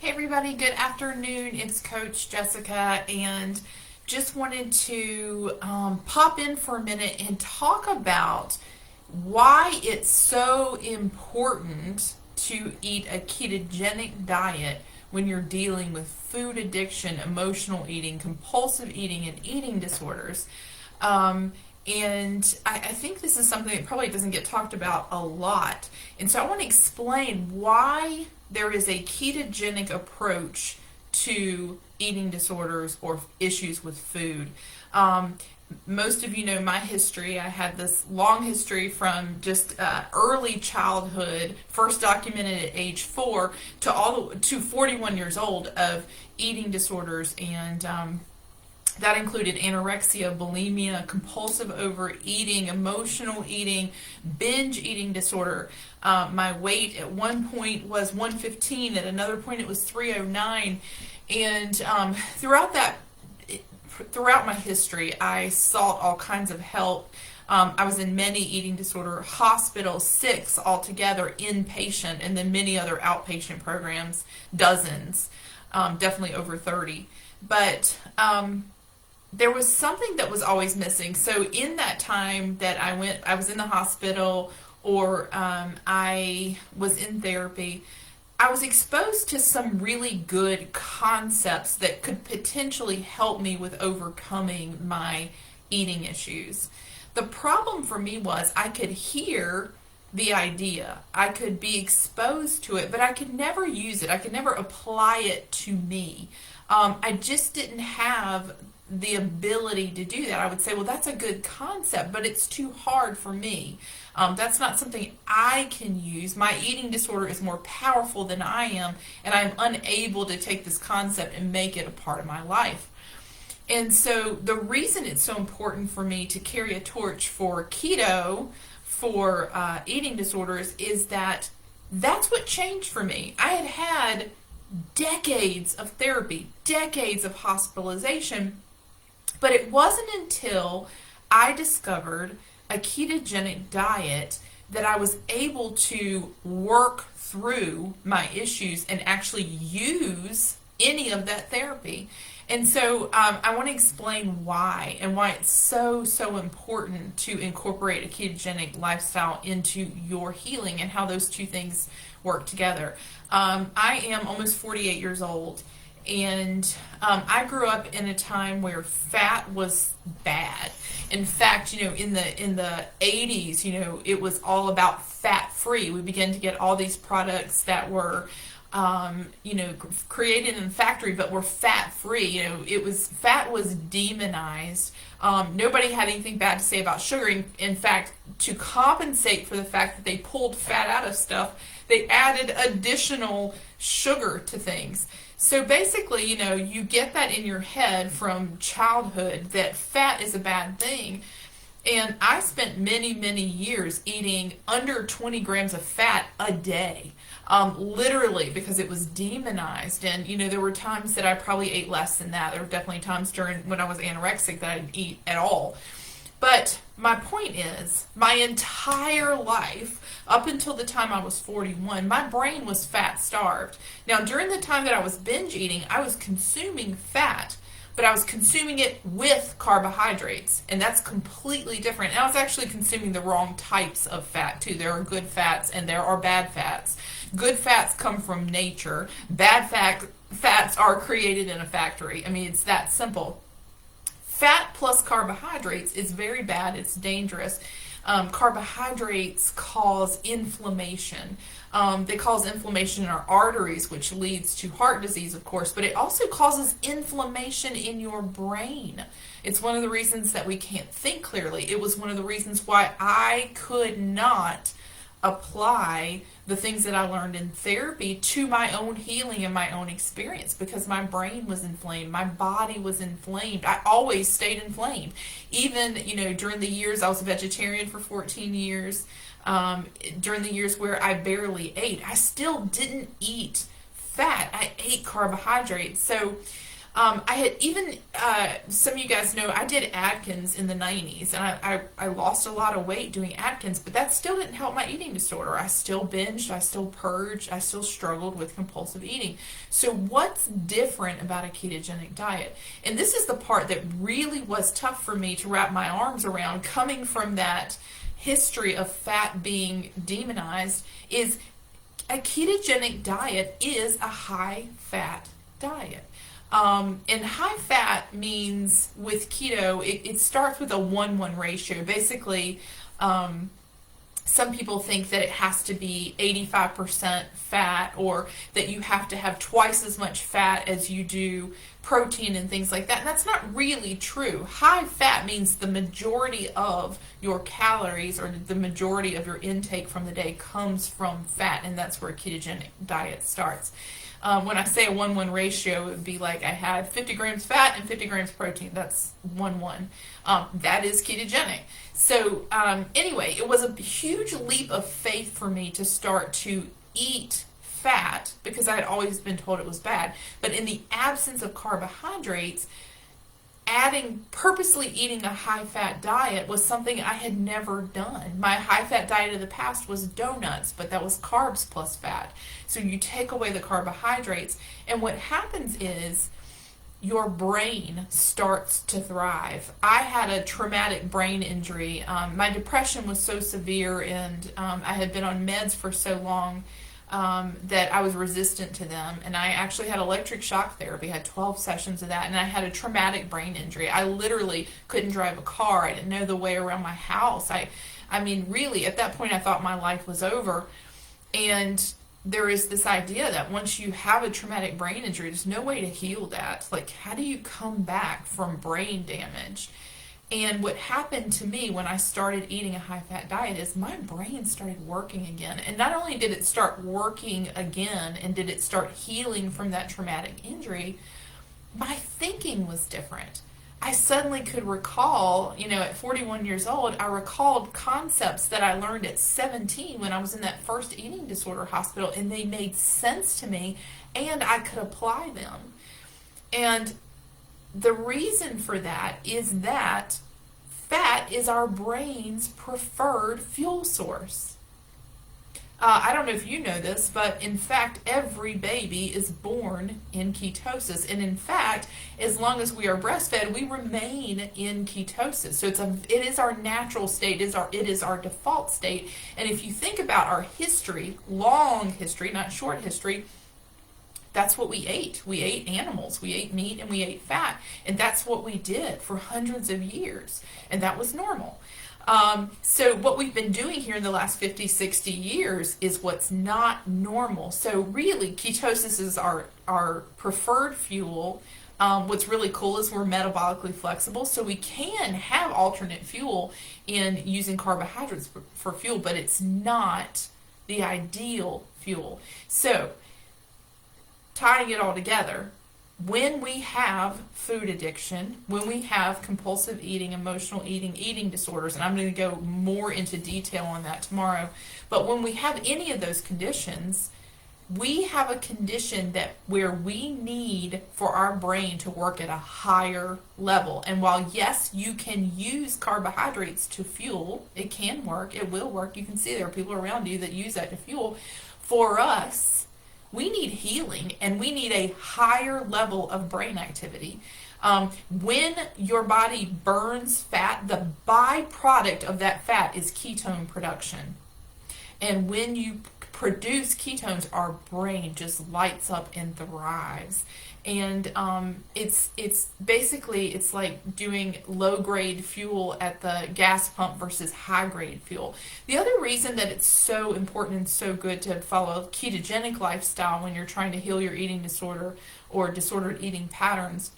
Hey everybody, good afternoon. It's Coach Jessica, and just wanted to pop in for a minute and talk about why it's so important to eat a ketogenic diet when you're dealing with food addiction, emotional eating, compulsive eating, and eating disorders. And I think this is something that probably doesn't get talked about a lot. And so I want to explain why there is a ketogenic approach to eating disorders or issues with food. Most of you know my history. I had this long history from just early childhood, first documented at age 4, to 41 years old of eating disorders, and that included anorexia, bulimia, compulsive overeating, emotional eating, binge eating disorder. My weight at one point was 115, at another point it was 309. And throughout my history, I sought all kinds of help. I was in many eating disorder hospitals, 6 altogether, inpatient, and then many other outpatient programs, dozens, definitely over 30. But there was something that was always missing. So in that time that I was in the hospital, or I was in therapy, I was exposed to some really good concepts that could potentially help me with overcoming my eating issues. The problem for me was I could hear the idea, I could be exposed to it, but I could never use it. I could never apply it to me. I just didn't have the ability to do that. I would say, well, that's a good concept, but it's too hard for me. That's not something I can use. My eating disorder is more powerful than I am, and I'm unable to take this concept and make it a part of my life. And so the reason it's so important for me to carry a torch for keto, for eating disorders, is that that's what changed for me. I had decades of therapy, decades of hospitalization, but it wasn't until I discovered a ketogenic diet that I was able to work through my issues and actually use any of that therapy. And so I want to explain why, and why it's so important to incorporate a ketogenic lifestyle into your healing, and how those two things work together. I am almost 48 years old, and I grew up in a time where fat was bad. In fact, in the 80s, it was all about fat free. We began to get all these products that were created in a factory, but were fat free. Fat was demonized. Nobody had anything bad to say about sugar. In fact, to compensate for the fact that they pulled fat out of stuff, they added additional sugar to things. So basically, you get that in your head from childhood that fat is a bad thing. And I spent many years eating under 20 grams of fat a day, literally, because it was demonized. And, there were times that I probably ate less than that. There were definitely times when I was anorexic that I didn't eat at all. But my point is, my entire life, up until the time I was 41, my brain was fat starved. Now, during the time that I was binge eating, I was consuming fat, but I was consuming it with carbohydrates, and that's completely different. And I was actually consuming the wrong types of fat too. There are good fats and there are bad fats. Good fats come from nature. Bad fats are created in a factory. I mean, it's that simple. Fat plus carbohydrates is very bad. It's dangerous. Carbohydrates cause inflammation. They cause inflammation in our arteries, which leads to heart disease, of course, but it also causes inflammation in your brain. It's one of the reasons that we can't think clearly. It was one of the reasons why I could not apply the things that I learned in therapy to my own healing and my own experience, because my brain was inflamed, my body was inflamed. I always stayed inflamed. Even, during the years I was a vegetarian for 14 years, during the years where I barely ate, I still didn't eat fat. I ate carbohydrates. So I had even, some of you guys know, I did Atkins in the 90s, and I lost a lot of weight doing Atkins, but that still didn't help my eating disorder. I still binged, I still purged, I still struggled with compulsive eating. So what's different about a ketogenic diet? And this is the part that really was tough for me to wrap my arms around, coming from that history of fat being demonized, is a ketogenic diet is a high-fat diet. And high fat means, with keto, it starts with a 1-1 ratio. Basically, some people think that it has to be 85% fat, or that you have to have twice as much fat as you do protein and things like that. And that's not really true. High fat means the majority of your calories, or the majority of your intake from the day, comes from fat, and that's where a ketogenic diet starts. When I say a 1-1 ratio, it would be like I had 50 grams fat and 50 grams protein. That's 1-1. That is ketogenic. So anyway, it was a huge leap of faith for me to start to eat fat, because I had always been told it was bad. But in the absence of carbohydrates, purposely eating a high-fat diet was something I had never done. My high-fat diet of the past was donuts, but that was carbs plus fat. So you take away the carbohydrates, and what happens is your brain starts to thrive. I had a traumatic brain injury. My depression was so severe, and I had been on meds for so long that I was resistant to them, and I actually had electric shock therapy. I had 12 sessions of that, and I had a traumatic brain injury. I literally couldn't drive a car. I didn't know the way around my house. I mean, really, at that point, I thought my life was over. And there is this idea that once you have a traumatic brain injury, there's no way to heal that. Like, how do you come back from brain damage? And what happened to me when I started eating a high-fat diet is my brain started working again. And not only did it start working again, and did it start healing from that traumatic injury, my thinking was different. I suddenly could recall, at 41 years old, I recalled concepts that I learned at 17 when I was in that first eating disorder hospital, and they made sense to me, and I could apply them. And the reason for that is that fat is our brain's preferred fuel source. I don't know if you know this, but in fact, every baby is born in ketosis. And in fact, as long as we are breastfed, we remain in ketosis. So it is our natural state, it is our default state. And if you think about our history, long history, not short history, that's what we ate. We ate animals, we ate meat, and we ate fat. And that's what we did for hundreds of years. And that was normal. So what we've been doing here in the last 50, 60 years is what's not normal. So really, ketosis is our preferred fuel. What's really cool is we're metabolically flexible, so we can have alternate fuel in using carbohydrates for fuel, but it's not the ideal fuel. So tying it all together, when we have food addiction, when we have compulsive eating, emotional eating, eating disorders, and I'm going to go more into detail on that tomorrow, but when we have any of those conditions, we have a condition where we need for our brain to work at a higher level. And while, yes, you can use carbohydrates to fuel, it can work, it will work. You can see there are people around you that use that to fuel. For us, we need healing, and we need a higher level of brain activity. When your body burns fat, the byproduct of that fat is ketone production. And when you produce ketones, our brain just lights up and thrives. And it's basically, it's like doing low-grade fuel at the gas pump versus high-grade fuel. The other reason that it's so important and so good to follow a ketogenic lifestyle when you're trying to heal your eating disorder or disordered eating patterns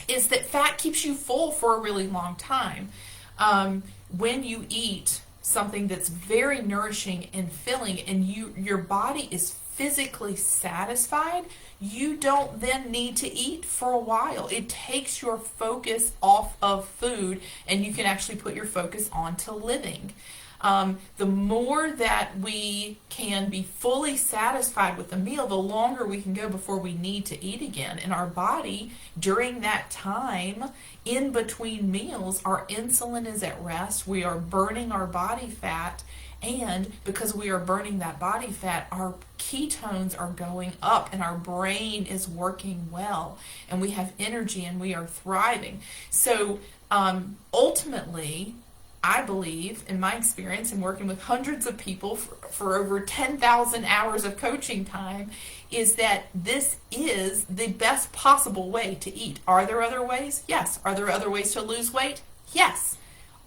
is that fat keeps you full for a really long time. When you eat something that's very nourishing and filling, and your body is physically satisfied, you don't then need to eat for a while. It takes your focus off of food, and you can actually put your focus onto living. The more that we can be fully satisfied with the meal, the longer we can go before we need to eat again. And our body, during that time in between meals, our insulin is at rest. We are burning our body fat. And because we are burning that body fat, our ketones are going up and our brain is working well. And we have energy and we are thriving. So ultimately, I believe, in my experience in working with hundreds of people for over 10,000 hours of coaching time, is that this is the best possible way to eat. Are there other ways? Yes. Are there other ways to lose weight? Yes.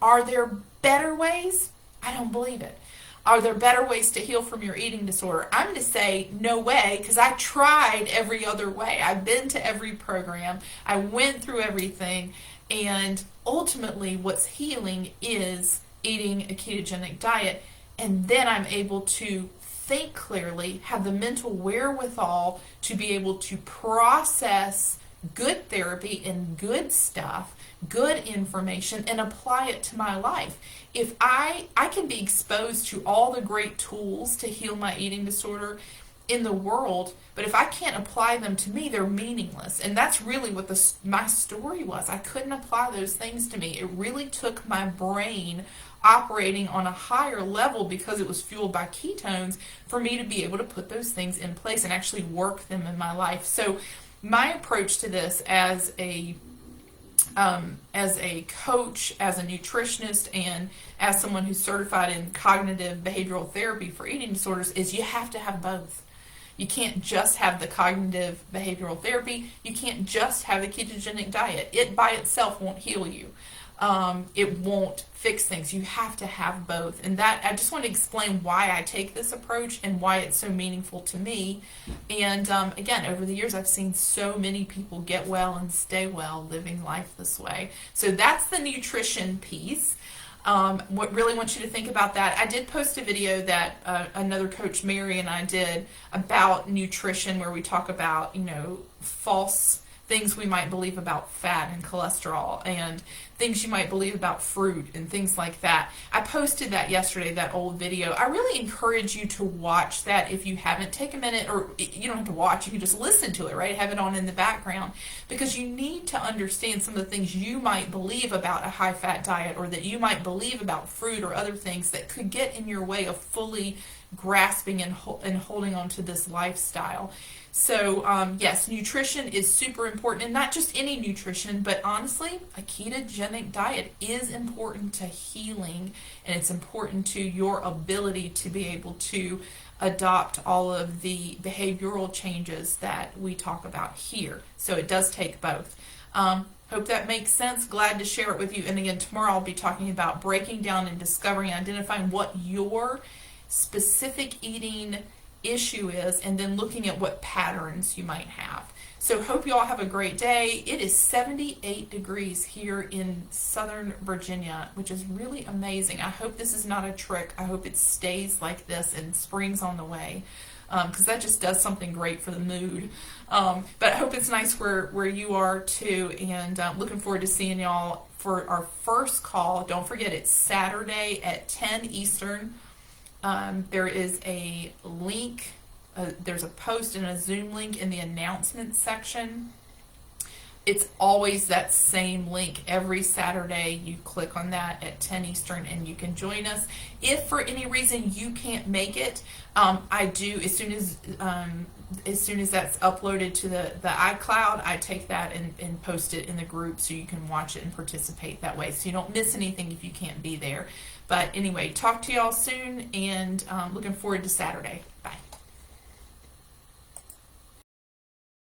Are there better ways? I don't believe it. Are there better ways to heal from your eating disorder? I'm going to say no way, because I tried every other way. I've been to every program. I went through everything. And ultimately, what's healing is eating a ketogenic diet. And then I'm able to think clearly, have the mental wherewithal to be able to process good therapy and good stuff, good information, and apply it to my life. If I can be exposed to all the great tools to heal my eating disorder in the world, but if I can't apply them to me, they're meaningless. And that's really what my story was. I couldn't apply those things to me. It really took my brain operating on a higher level, because it was fueled by ketones, for me to be able to put those things in place and actually work them in my life. So my approach to this as a coach, as a nutritionist, and as someone who's certified in cognitive behavioral therapy for eating disorders, is you have to have both. You can't just have the cognitive behavioral therapy. You can't just have the ketogenic diet. It by itself won't heal you. It won't fix things. You have to have both. And that, I just want to explain why I take this approach and why it's so meaningful to me. And again, over the years, I've seen so many people get well and stay well living life this way. So that's the nutrition piece. What really want you to think about that. I did post a video that another coach, Mary, and I did about nutrition, where we talk about, false things we might believe about fat and cholesterol, and things you might believe about fruit and things like that. I posted that yesterday, that old video. I really encourage you to watch that if you haven't. Take a minute, or you don't have to watch, you can just listen to it, right? Have it on in the background, because you need to understand some of the things you might believe about a high-fat diet, or that you might believe about fruit or other things that could get in your way of fully grasping and holding on to this lifestyle. So yes, nutrition is super important, and not just any nutrition, but honestly, a ketogenic diet is important to healing, and it's important to your ability to be able to adopt all of the behavioral changes that we talk about here. So it does take both. Hope that makes sense. Glad to share it with you. And again, tomorrow I'll be talking about breaking down and discovering and identifying what your specific eating issue is, and then looking at what patterns you might have. So hope you all have a great day. It is 78 degrees here in Southern Virginia, which is really amazing. I hope this is not a trick. I hope it stays like this and spring's on the way, because that just does something great for the mood. But I hope it's nice where you are too, and looking forward to seeing y'all for our first call. Don't forget, it's Saturday at 10 Eastern. There is a link, there's a post and a Zoom link in the announcements section. It's always that same link every Saturday. You click on that at 10 Eastern and you can join us. If for any reason you can't make it, I do, as soon as that's uploaded to the iCloud, I take that and post it in the group so you can watch it and participate that way, so you don't miss anything if you can't be there. But anyway, talk to y'all soon, and looking forward to Saturday. Bye.